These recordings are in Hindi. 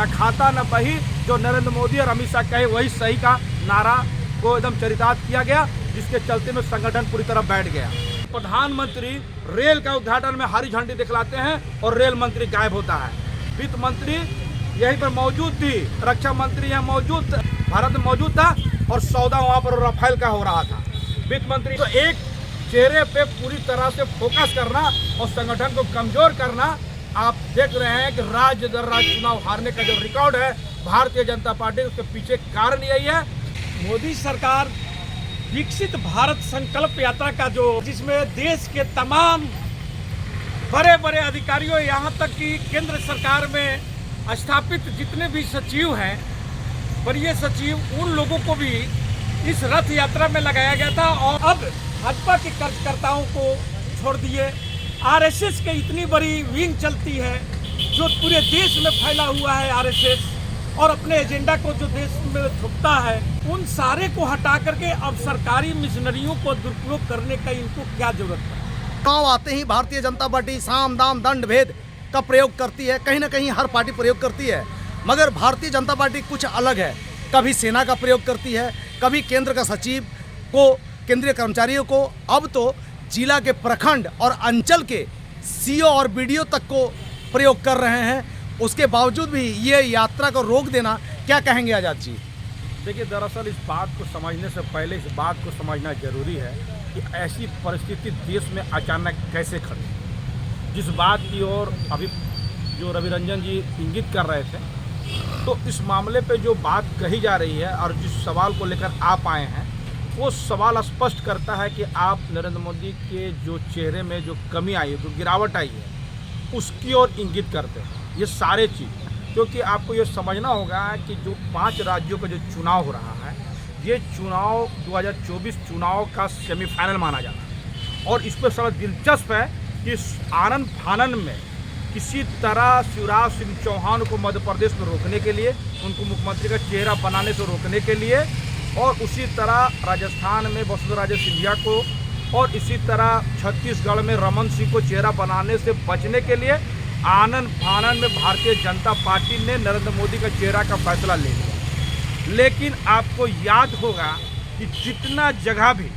न खाता न बही, जो नरेंद्र मोदी और अमित शाह कहे वही सही का नारा को एकदम चरितार्थ किया गया, जिसके चलते में संगठन पूरी तरह बैठ गया। प्रधानमंत्री रेल का उद्घाटन में हरी झंडी दिखलाते हैं और रेल मंत्री गायब होता है। वित्त मंत्री यहीं पर मौजूद थी, रक्षा मंत्री यहाँ मौजूद, भारत में मौजूद था और सौदा वहाँ पर राफेल का हो रहा था। वित्त मंत्री तो एक चेहरे पे पूरी तरह से फोकस करना और संगठन को कमजोर करना। आप देख रहे हैं कि राज्य दर राज्य चुनाव हारने का जो रिकॉर्ड है भारतीय जनता पार्टी, उसके पीछे कारण यही है। मोदी सरकार विकसित भारत संकल्प यात्रा का जिसमें देश के तमाम बड़े बड़े अधिकारियों, यहाँ तक कि केंद्र सरकार में स्थापित जितने भी सचिव हैं, वरीय सचिव, उन लोगों को भी इस रथ यात्रा में लगाया गया था। और अब भाजपा के कार्यकर्ताओं को छोड़ दिए, आरएसएस के इतनी बड़ी विंग चलती है जो पूरे देश में फैला हुआ है आरएसएस, और अपने एजेंडा को जो देश में थोपता है, उन सारे को हटा करके अब सरकारी मिशनरियों को दुरुपयोग करने का इनको क्या जरूरत है। चुनाव आते ही भारतीय जनता पार्टी साम दाम दंड भेद का प्रयोग करती है, कहीं ना कहीं हर पार्टी प्रयोग करती है, मगर भारतीय जनता पार्टी कुछ अलग है। कभी सेना का प्रयोग करती है, कभी केंद्र का सचिव को, केंद्रीय कर्मचारियों को, अब तो जिला के प्रखंड और अंचल के सीओ और बीडीओ तक को प्रयोग कर रहे हैं। उसके बावजूद भी ये यात्रा को रोक देना, क्या कहेंगे आज़ाद जी? देखिए, दरअसल इस बात को समझने से पहले इस बात को समझना जरूरी है कि ऐसी परिस्थिति देश में अचानक कैसे खड़ी। जिस बात की ओर अभी जो रवि रंजन जी इंगित कर रहे थे, तो इस मामले पे जो बात कही जा रही है और जिस सवाल को लेकर आप आए हैं, वो सवाल स्पष्ट करता है कि आप नरेंद्र मोदी के जो चेहरे में जो कमी आई है, जो गिरावट आई है, उसकी ओर इंगित करते हैं ये सारे चीज़। क्योंकि आपको ये समझना होगा कि जो 5 राज्यों का जो चुनाव हो रहा है, ये चुनाव 2024 चुनाव का सेमीफाइनल माना जा रहा है। और इस पर सबसे दिलचस्प है कि आनन फानन में किसी तरह शिवराज सिंह चौहान को मध्य प्रदेश में रोकने के लिए, उनको मुख्यमंत्री का चेहरा बनाने से रोकने के लिए, और उसी तरह राजस्थान में वसुंधरा राजे सिंधिया को, और इसी तरह छत्तीसगढ़ में रमन सिंह को चेहरा बनाने से बचने के लिए आनन फानन में भारतीय जनता पार्टी ने नरेंद्र मोदी का चेहरा का फैसला ले लिया। लेकिन आपको याद होगा कि जितना जगह भी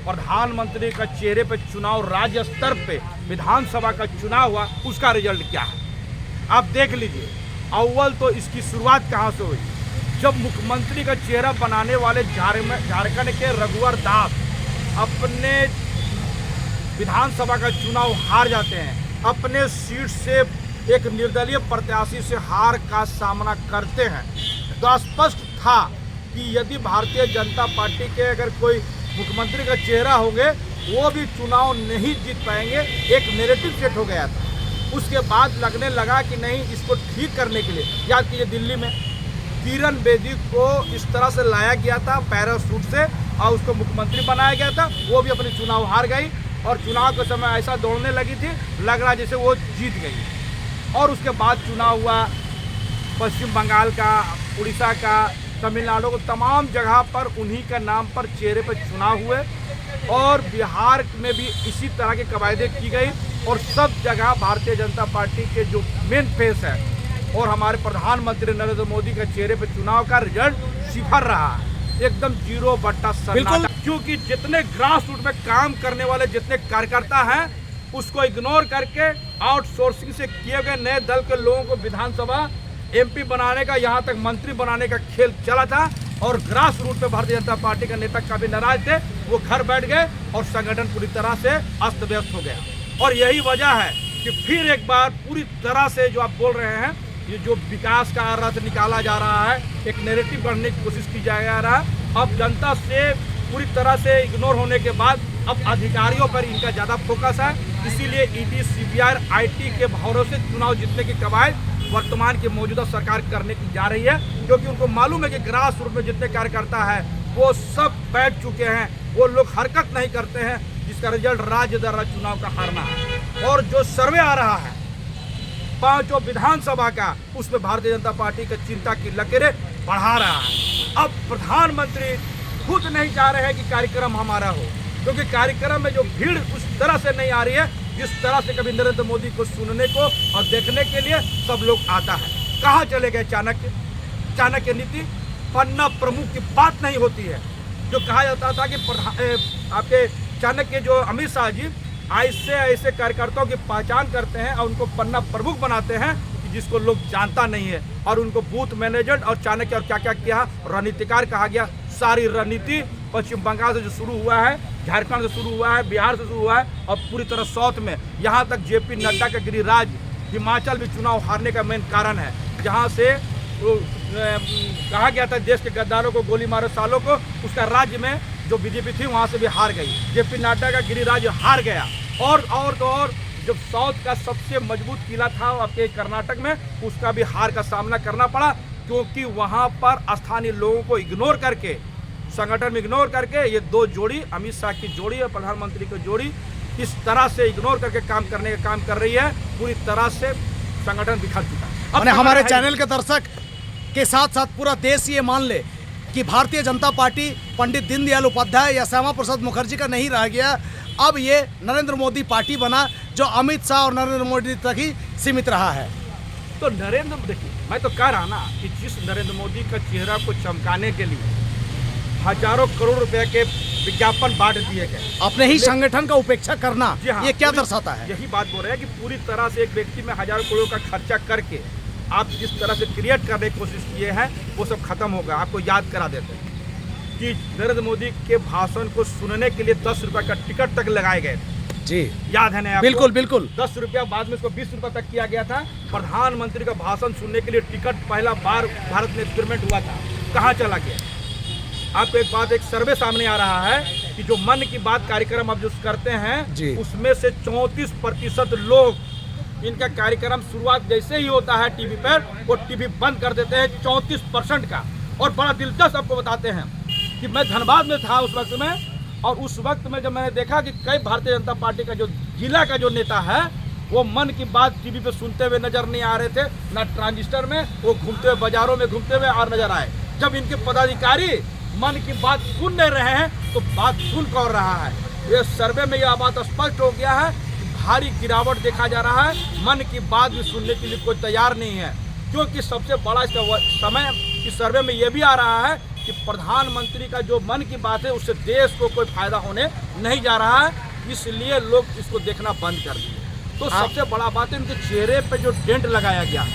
प्रधानमंत्री का चेहरे पर चुनाव राज्य स्तर पे विधानसभा का चुनाव हुआ, उसका रिजल्ट क्या है आप देख लीजिए। अव्वल तो इसकी शुरुआत कहाँ से हुई, जब मुख्यमंत्री का चेहरा बनाने वाले झारखंड के रघुवर दास अपने विधानसभा का चुनाव हार जाते हैं, अपने सीट से एक निर्दलीय प्रत्याशी से हार का सामना करते हैं। तो स्पष्ट था कि यदि भारतीय जनता पार्टी के अगर कोई मुख्यमंत्री का चेहरा होंगे, वो भी चुनाव नहीं जीत पाएंगे। एक नैरेटिव सेट हो गया था। उसके बाद लगने लगा कि नहीं, इसको ठीक करने के लिए, याद कीजिए दिल्ली में किरण बेदी को इस तरह से लाया गया था पैराशूट से और उसको मुख्यमंत्री बनाया गया था, वो भी अपने चुनाव हार गई और चुनाव के समय ऐसा दौड़ने लगी थी, लग रहा जैसे वो जीत गई। और उसके बाद चुनाव हुआ पश्चिम बंगाल का, उड़ीसा का, तमिलनाडु को, तमाम जगह पर उन्हीं का नाम पर चेहरे पर चुनाव हुए और बिहार में भी इसी तरह की कवायदे की गई और सब जगह भारतीय जनता पार्टी के जो मेन फेस है और हमारे प्रधानमंत्री नरेंद्र मोदी के चेहरे पर चुनाव का रिजल्ट सिफर रहा है, एकदम 0/सन्नाटा। क्योंकि जितने ग्रास रूट में काम करने वाले जितने कार्यकर्ता हैं, उसको इग्नोर करके आउटसोर्सिंग से किए गए नए दल के लोगों को विधानसभा एमपी बनाने का, यहाँ तक मंत्री बनाने का खेल चला था और ग्रास रूट पे भारतीय जनता पार्टी के नेता काफी नाराज थे, वो घर बैठ गए और संगठन पूरी तरह से अस्त व्यस्त हो गया। और यही वजह है कि फिर एक बार पूरी तरह से जो आप बोल रहे हैं, ये जो विकास का रथ निकाला जा रहा है, एक नैरेटिव बढ़ने की कोशिश की जा रहा है। अब जनता से पूरी तरह से इग्नोर होने के बाद अब अधिकारियों पर इनका ज़्यादा फोकस है, इसीलिए ईडी, सीबीआई, आईटी के भरोसे चुनाव जीतने की कवायद वर्तमान की मौजूदा सरकार करने की जा रही है, क्योंकि उनको मालूम है कि ग्रास रूट में जितने कार्यकर्ता है वो सब बैठ चुके हैं, वो लोग हरकत नहीं करते हैं, जिसका रिजल्ट राज्य दर राज्य चुनाव का हारना है। और जो सर्वे आ रहा है 5 विधानसभा का, उसमें भारतीय जनता पार्टी की चिंता की लकीरें बढ़ा रहा है। अब प्रधानमंत्री खुद नहीं चाह रहे हैं कि कार्यक्रम हमारा हो, क्योंकि कार्यक्रम में जो भीड़ उस तरह से नहीं आ रही है जिस तरह से कभी नरेंद्र मोदी को सुनने को और देखने के लिए सब लोग आता है। कहाँ चले गए चाणक्य नीति? पन्ना प्रमुख की बात नहीं होती है। जो कहा जाता था कि आपके चाणक्य जो अमित शाह जी ऐसे कार्यकर्ताओं की पहचान करते हैं और उनको पन्ना प्रमुख बनाते हैं कि जिसको लोग जानता नहीं है, और उनको बूथ मैनेजर और चाणक्य और क्या क्या किया, रणनीतिकार कहा गया। सारी रणनीति पश्चिम बंगाल से जो शुरू हुआ है, झारखंड से शुरू हुआ है, बिहार से शुरू हुआ है और पूरी तरह साउथ में, यहाँ तक जेपी नड्डा का गिरिराज हिमाचल में चुनाव हारने का मेन कारण है, जहाँ से कहा गया था देश के गद्दारों को गोली मारो सालों को, उसका राज्य में जो बीजेपी थी वहाँ से भी हार गई। जेपी नड्डा का गिरिराज हार गया। और जब साउथ का सबसे मजबूत किला था आपके कर्नाटक में, उसका भी हार का सामना करना पड़ा, क्योंकि वहाँ पर स्थानीय लोगों को इग्नोर करके, संगठन में इग्नोर करके, ये दो जोड़ी, अमित शाह की जोड़ी और प्रधानमंत्री की जोड़ी, इस तरह से इग्नोर करके काम करने का काम कर रही है। पूरी तरह से संगठन बिखर चुका है। हमारे चैनल के दर्शक के साथ साथ पूरा देश ये मान ले कि भारतीय जनता पार्टी पंडित दीनदयाल उपाध्याय या श्यामा प्रसाद मुखर्जी का नहीं रह गया। अब ये नरेंद्र मोदी पार्टी बना, जो अमित शाह और नरेंद्र मोदी तक ही सीमित रहा है। तो देखिए, मैं तो कह रहा ना कि जिस नरेंद्र मोदी का चेहरा को चमकाने के लिए हजारों करोड़ रुपए के विज्ञापन बांट दिए गए, अपने ही संगठन का उपेक्षा करना, हाँ, ये क्या दर्शाता है? यही बात बोल रहे हैं कि पूरी तरह से एक व्यक्ति में हजारों करोड़ का खर्चा करके आप जिस तरह से क्रिएट करने की कोशिश किए हैं वो सब खत्म होगा। आपको याद करा देते हैं कि नरेंद्र मोदी के भाषण को सुनने के लिए 10 रुपए का टिकट तक लगाए गए थे। जी, याद है ना? बिल्कुल बिल्कुल। 10 रुपया, बाद में इसको 20 रुपये तक किया गया था। प्रधानमंत्री का भाषण सुनने के लिए टिकट पहला बार भारत में एक्सपेरिमेंट हुआ था, कहाँ चला गया? आपको एक सर्वे सामने आ रहा है कि जो मन की बात कार्यक्रम आप जो करते हैं, उसमें से 34% लोग इनका कार्यक्रम शुरुआत जैसे ही होता है टीवी पर, वो टीवी बंद कर देते हैं, 34% का। और बड़ा दिलचस्प आपको बताते हैं कि मैं धनबाद में था उस वक्त में, और उस वक्त में जब मैंने देखा कि कई भारतीय जनता पार्टी का जो जिला का जो नेता है, वो मन की बात टीवी पे सुनते हुए नजर नहीं आ रहे थे, ना ट्रांजिस्टर में, वो घूमते हुए बाजारों में घूमते हुए और नजर आए। जब इनके पदाधिकारी मन की बात सुन नहीं रहे हैं तो बात सुन कौन रहा है? ये सर्वे में यह बात स्पष्ट हो गया है कि भारी गिरावट देखा जा रहा है। मन की बात भी सुनने के लिए कोई तैयार नहीं है, क्योंकि सबसे बड़ा इसका समय इस सर्वे में यह भी आ रहा है कि प्रधानमंत्री का जो मन की बात है उससे देश को कोई फायदा होने नहीं जा रहा है, इसलिए लोग इसको देखना बंद कर दिए। तो सबसे बड़ा बात है उनके चेहरे पे जो डेंट लगाया गया,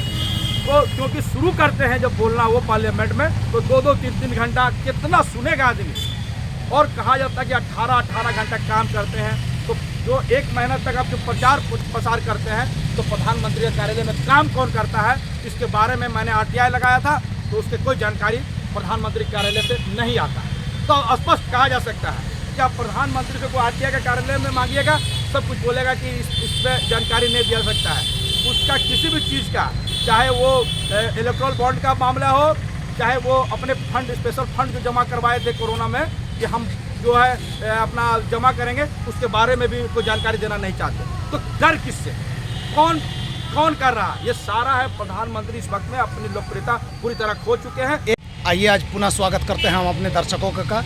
तो क्योंकि शुरू करते हैं जब बोलना वो पार्लियामेंट में, तो 2-2, 3-3 घंटा कितना सुनेगा आदमी। और कहा जाता है कि 18-18 घंटा काम करते हैं, तो जो 1 महीना तक आप जो प्रचार प्रसार करते हैं, तो प्रधानमंत्री के कार्यालय में काम कौन करता है, इसके बारे में मैंने RTI लगाया था, तो उसकी कोई जानकारी प्रधानमंत्री कार्यालय से नहीं आता। तो स्पष्ट कहा जा सकता है कि आप प्रधानमंत्री से कोई RTI के कार्यालय में मांगिएगा, सब कुछ बोलेगा कि इस पर जानकारी नहीं दिया सकता है। उसका किसी भी चीज़ का, चाहे वो इलेक्ट्रल बॉन्ड का मामला हो, चाहे वो अपने फंड, स्पेशल फंड जो जमा करवाए थे कोरोना में कि हम जो है अपना जमा करेंगे, उसके बारे में भी कोई जानकारी देना नहीं चाहते। तो डर किससे? कौन कर रहा? ये सारा है प्रधानमंत्री इस वक्त में अपनी लोकप्रियता पूरी तरह खो चुके हैं। आइए आज पुनः स्वागत करते हैं हम अपने दर्शकों का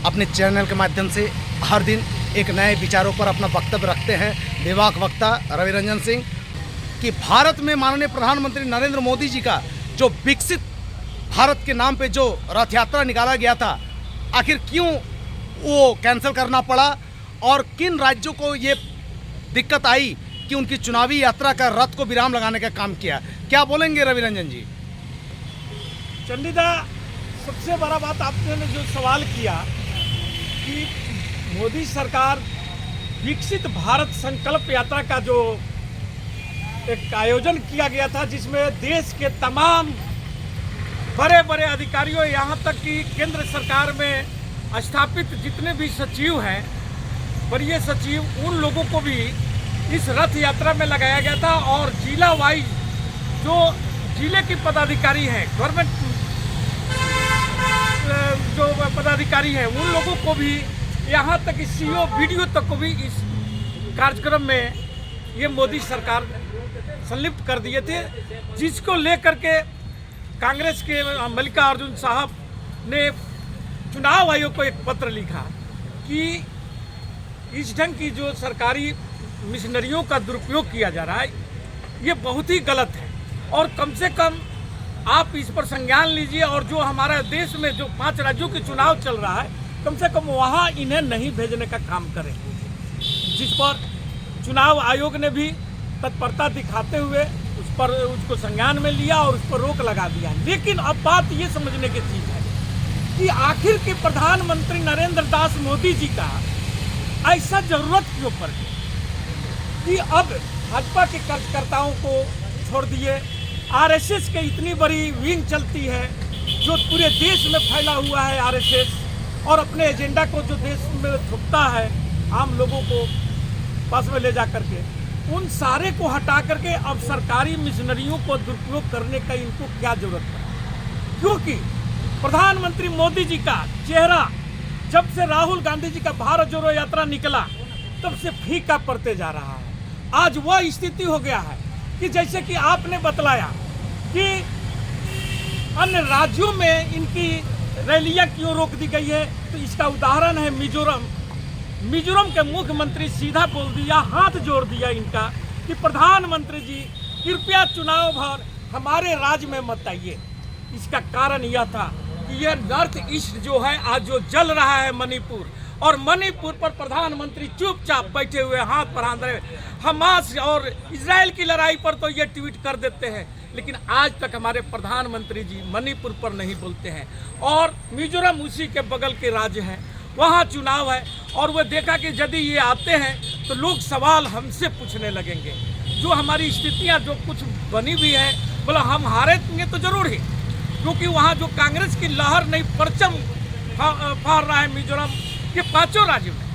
अपने चैनल के माध्यम से। हर दिन एक नए विचारों पर अपना वक्तव्य रखते हैं विवाक वक्ता रवि रंजन सिंह कि भारत में माननीय प्रधानमंत्री नरेंद्र मोदी जी का जो विकसित भारत के नाम पे जो रथ यात्रा निकाला गया था, आखिर क्यों वो कैंसिल करना पड़ा और किन राज्यों को ये दिक्कत आई कि उनकी चुनावी यात्रा का रथ को विराम लगाने का काम किया? क्या बोलेंगे रवि रंजन जी? चंडीदा, सबसे बड़ा बात आपने जो सवाल किया कि मोदी सरकार विकसित भारत संकल्प यात्रा का जो एक आयोजन किया गया था, जिसमें देश के तमाम बड़े बड़े अधिकारियों, यहाँ तक कि केंद्र सरकार में स्थापित जितने भी सचिव हैं, वरीय सचिव, उन लोगों को भी इस रथ यात्रा में लगाया गया था। और जिला वाइज जो जिले के पदाधिकारी हैं, गवर्नमेंट जो पदाधिकारी हैं, उन लोगों को भी, यहाँ तक CEO वीडियो तक को भी इस कार्यक्रम में ये मोदी सरकार संलिप्त कर दिए थे, जिसको लेकर के कांग्रेस के मल्लिकार्जुन साहब ने चुनाव आयोग को एक पत्र लिखा कि इस ढंग की जो सरकारी मिशनरियों का दुरुपयोग किया जा रहा है, ये बहुत ही गलत है। और कम से कम आप इस पर संज्ञान लीजिए और जो हमारा देश में जो 5 राज्यों के चुनाव चल रहा है कम से कम वहाँ इन्हें नहीं भेजने का काम करें, जिस पर चुनाव आयोग ने भी तत्परता दिखाते हुए उसको संज्ञान में लिया और उस पर रोक लगा दिया। लेकिन अब बात ये समझने की चीज़ है कि आखिर के प्रधानमंत्री नरेंद्र दास मोदी जी का ऐसा जरूरत क्यों पड़ गई कि अब भाजपा के कार्यकर्ताओं को छोड़ दिए, आरएसएस के इतनी बड़ी विंग चलती है जो पूरे देश में फैला हुआ है आरएसएस, और अपने एजेंडा को जो देश में थोपता है आम लोगों को पास में ले जा करके, उन सारे को हटा करके अब सरकारी मिशनरियों को दुरुपयोग करने का इनको क्या जरूरत है? क्योंकि प्रधानमंत्री मोदी जी का चेहरा जब से राहुल गांधी जी का भारत जोड़ो यात्रा निकला तब से फीका पड़ते जा रहा है। आज वह स्थिति हो गया है कि जैसे कि आपने बतलाया कि अन्य राज्यों में इनकी रैलियां क्यों रोक दी गई है, तो इसका उदाहरण है मिजोरम के मुख्यमंत्री सीधा बोल दिया, हाथ जोड़ दिया इनका कि प्रधानमंत्री जी कृपया चुनाव भर हमारे राज्य में मत आइए। इसका कारण यह था कि यह नॉर्थ ईस्ट जो है आज जो जल रहा है मणिपुर, और मणिपुर पर प्रधानमंत्री चुपचाप बैठे हुए हाथ पर हाथ रहे। हमास और इजराइल की लड़ाई पर तो ये ट्वीट कर देते हैं, लेकिन आज तक हमारे प्रधानमंत्री जी मणिपुर पर नहीं बोलते हैं। और मिजोरम उसी के बगल के राज्य है, वहाँ चुनाव है, और वो देखा कि यदि ये आते हैं तो लोग सवाल हमसे पूछने लगेंगे। जो हमारी स्थितियाँ जो कुछ बनी हुई है, बोला हम हारेंगे तो जरूर ही, क्योंकि वहाँ जो कांग्रेस की लहर नहीं परचम फहर रहा है मिजोरम के 5 राज्यों में,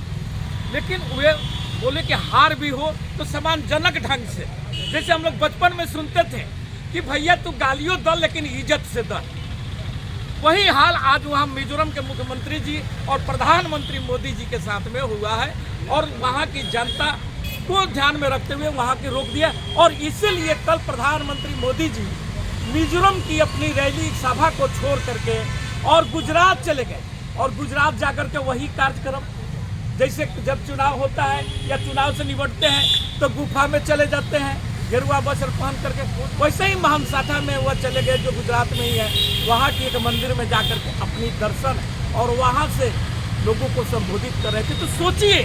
लेकिन वे बोले कि हार भी हो तो सम्मानजनक ढंग से, जैसे हम लोग बचपन में सुनते थे कि भैया तू गालियों दल लेकिन इज्जत से दल। वही हाल आज वहाँ मिजोरम के मुख्यमंत्री जी और प्रधानमंत्री मोदी जी के साथ में हुआ है, और वहाँ की जनता को ध्यान में रखते हुए वहाँ के रोक दिया। और इसीलिए कल प्रधानमंत्री मोदी जी मिजोरम की अपनी रैली सभा को छोड़ करके और गुजरात चले गए, और गुजरात जाकर के वही कार्यक्रम, जैसे जब चुनाव होता है या चुनाव से निपटते हैं तो गुफा में चले जाते हैं गेरुआ वस्त्र पहन करके, वैसे ही महामसाठा में वह चले गए जो गुजरात में ही है, वहाँ की एक मंदिर में जाकर के अपनी दर्शन और वहाँ से लोगों को संबोधित कर रहे थे। तो सोचिए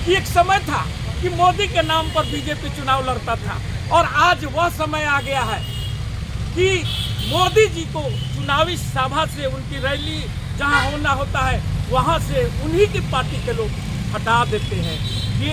कि एक समय था कि मोदी के नाम पर बीजेपी चुनाव लड़ता था, और आज वह समय आ गया है कि मोदी जी को चुनावी सभा से, उनकी रैली जहाँ होना होता है वहाँ से उन्हीं की पार्टी के लोग हटा देते हैं। ये